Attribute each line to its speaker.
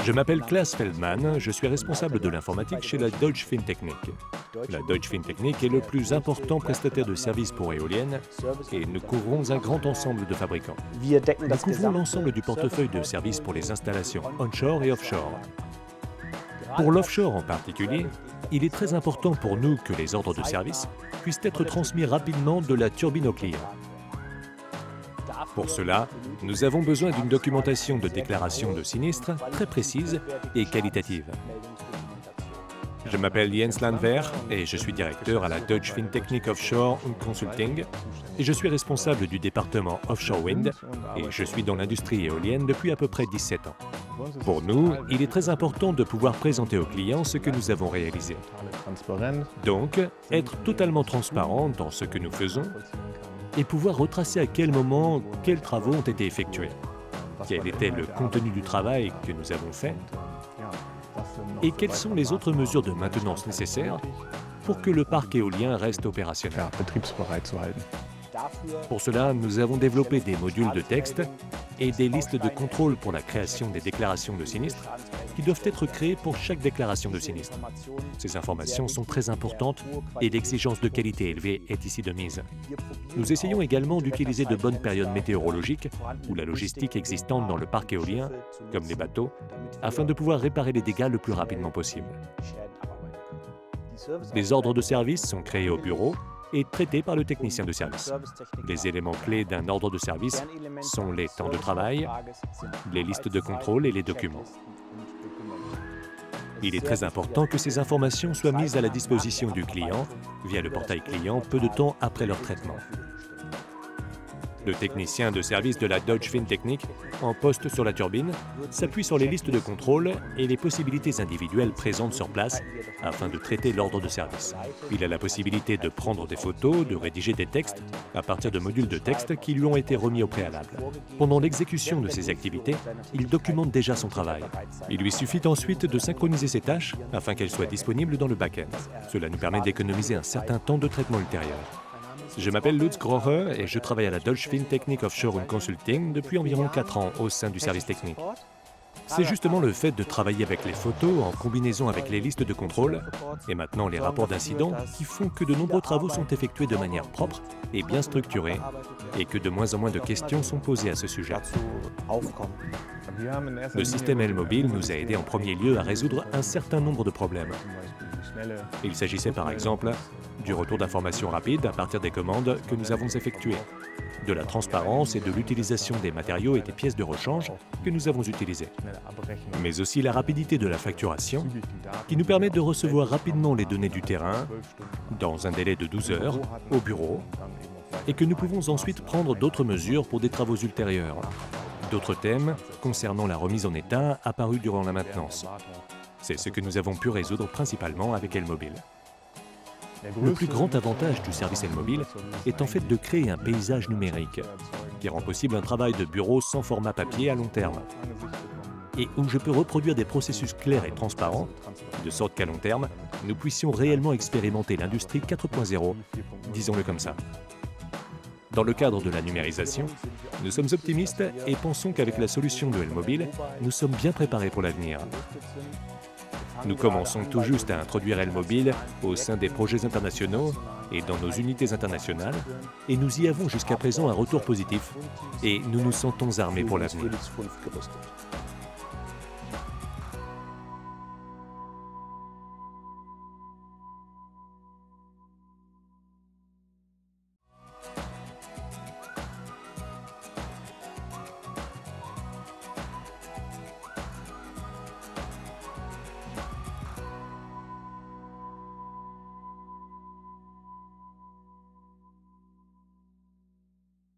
Speaker 1: Je m'appelle Klaas Feldman, je suis responsable de l'informatique chez la Deutsche Fintechnik. La Deutsche Fintechnik est le plus important prestataire de services pour éoliennes et nous couvrons un grand ensemble de fabricants. Nous couvrons l'ensemble du portefeuille de services pour les installations onshore et offshore. Pour l'offshore en particulier, il est très important pour nous que les ordres de service puissent être transmis rapidement de la turbine au client. Pour cela, nous avons besoin d'une documentation de déclaration de sinistre très précise et qualitative. Je m'appelle Jens Landwehr et je suis directeur à la Deutsche Fintechnik Offshore und Consulting et je suis responsable du département Offshore Wind et je suis dans l'industrie éolienne depuis à peu près 17 ans. Pour nous, il est très important de pouvoir présenter aux clients ce que nous avons réalisé. Donc, être totalement transparent dans ce que nous faisons et pouvoir retracer à quel moment, quels travaux ont été effectués, quel était le contenu du travail que nous avons fait et quelles sont les autres mesures de maintenance nécessaires pour que le parc éolien reste opérationnel. Pour cela, nous avons développé des modules de texte et des listes de contrôle pour la création des déclarations de sinistre qui doivent être créées pour chaque déclaration de sinistre. Ces informations sont très importantes et l'exigence de qualité élevée est ici de mise. Nous essayons également d'utiliser de bonnes périodes météorologiques ou la logistique existante dans le parc éolien, comme les bateaux, afin de pouvoir réparer les dégâts le plus rapidement possible. Les ordres de service sont créés au bureau et traités par le technicien de service. Les éléments clés d'un ordre de service sont les temps de travail, les listes de contrôle et les documents. Il est très important que ces informations soient mises à la disposition du client via le portail client peu de temps après leur traitement. Le technicien de service de la Deutsche Fintechnik, en poste sur la turbine, s'appuie sur les listes de contrôle et les possibilités individuelles présentes sur place afin de traiter l'ordre de service. Il a la possibilité de prendre des photos, de rédiger des textes à partir de modules de texte qui lui ont été remis au préalable. Pendant l'exécution de ces activités, il documente déjà son travail. Il lui suffit ensuite de synchroniser ses tâches afin qu'elles soient disponibles dans le back-end. Cela nous permet d'économiser un certain temps de traitement ultérieur. Je m'appelle Lutz Grohe et je travaille à la Deutsche Fintechnik Offshore und Consulting depuis environ 4 ans au sein du service technique. C'est justement le fait de travailler avec les photos en combinaison avec les listes de contrôle et maintenant les rapports d'incidents qui font que de nombreux travaux sont effectués de manière propre et bien structurée et que de moins en moins de questions sont posées à ce sujet. Le système L-Mobile nous a aidés en premier lieu à résoudre un certain nombre de problèmes. Il s'agissait par exemple du retour d'informations rapides à partir des commandes que nous avons effectuées, de la transparence et de l'utilisation des matériaux et des pièces de rechange que nous avons utilisées, mais aussi la rapidité de la facturation qui nous permet de recevoir rapidement les données du terrain dans un délai de 12 heures au bureau et que nous pouvons ensuite prendre d'autres mesures pour des travaux ultérieurs. D'autres thèmes concernant la remise en état apparus durant la maintenance. C'est ce que nous avons pu résoudre principalement avec L-Mobile. Le plus grand avantage du service L-Mobile est en fait de créer un paysage numérique qui rend possible un travail de bureau sans format papier à long terme et où je peux reproduire des processus clairs et transparents, de sorte qu'à long terme, nous puissions réellement expérimenter l'industrie 4.0, disons-le comme ça. Dans le cadre de la numérisation, nous sommes optimistes et pensons qu'avec la solution de L-Mobile, nous sommes bien préparés pour l'avenir. Nous commençons tout juste à introduire L-Mobile au sein des projets internationaux et dans nos unités internationales, et nous y avons jusqu'à présent un retour positif, et nous nous sentons armés pour l'avenir.